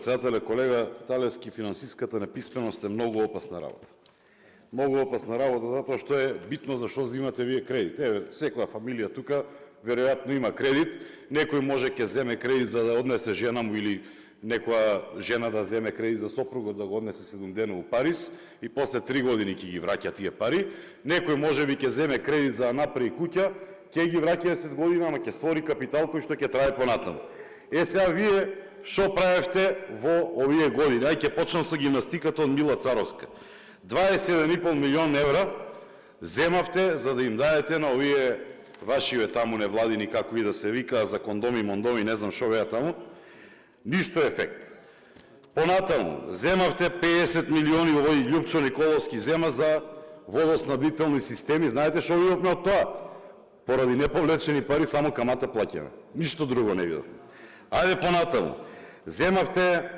Председателе, колега Талевски, финансиската неписменост е многу опасна работа. Многу опасна работа затоа што е битно за што взимате вие кредит. Секоја фамилија тука веројатно има кредит, некој може ќе земе кредит за да однесе жена му или некоја жена да земе кредит за сопругот да го однесе 7 дена у Париз и после 3 години ќе ги враќа тие пари. Некој можеби ќе земе кредит за да направи куќа, ќе ги враќа 10 години, ама ќе створи капитал кој што ќе трае понатаму. Сега вие што правевте во овие години? Ај ќе почнам со гимнастиката од Мила Царовска. 21,5 милион евра земавте за да им дадете на овие вашиве таму невладини, како и да се вика, за кондоми, мондоми, не знам што беа таму. Ништо ефект. Понатаму, земавте 50 милиони, овој Љупчо Николовски зема за водоснабдителни системи. Знаете што видовме од тоа? Поради неповлечени пари само камата плаќаме. Ништо друго не видовме. Ајде понатаму. Земавте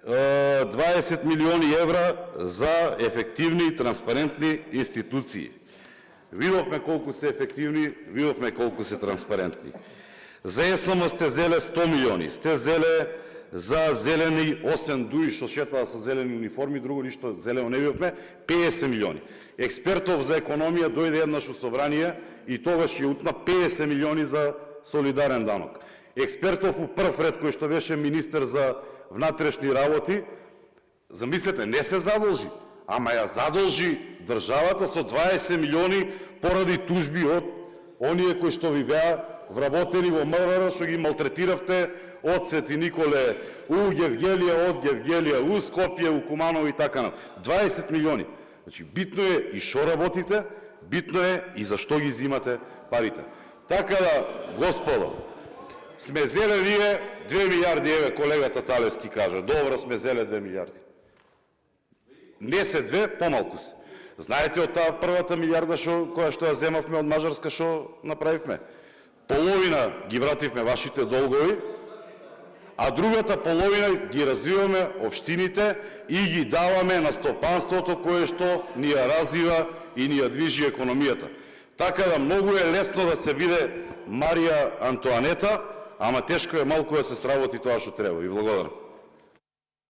20 милиони евра за ефективни и транспарентни институции. Видовме колку се ефективни, видовме колку се транспарентни. За ЕСМ сте зеле 100 милиони, сте зеле за зелени, освен дуи што шетаа со зелени униформи, друго ништо зелено не видовме, 50 милиони. Експертов за економија дојде еднаш у собрание и тогаш ја утна 50 милиони за солидарен данок. Експертов у прв ред, кој што беше министер за внатрешни работи, замислете, не се задолжи, ама ја задолжи државата со 20 милиони поради тужби од оние кои што ви беа вработени во МВР, што ги малтретиравте од Свети Николе, у Гевгелија, од Гевгелија, у Скопје, у Куманово и така на. 20 милиони. Значи, битно е и што работите, битно е и за што ги взимате парите. Така да, господо, сме зеле ние 2 милиарди, еве колегата Талевски кажа. Добро, сме зеле 2 милиарди. Не се 2, помалку се. Знаете од таа првата милиарда која што ја земавме од Мажарска, што направивме? Половина ги вративме вашите долгови, а другата половина ги развиваме општините и ги даваме на стопанството кое што ни ја развива и ни ја движи економијата. Така да многу е лесно да се биде Марија Антоанета, ама тешко е малку да се сработи тоа што треба. Ви благодарам.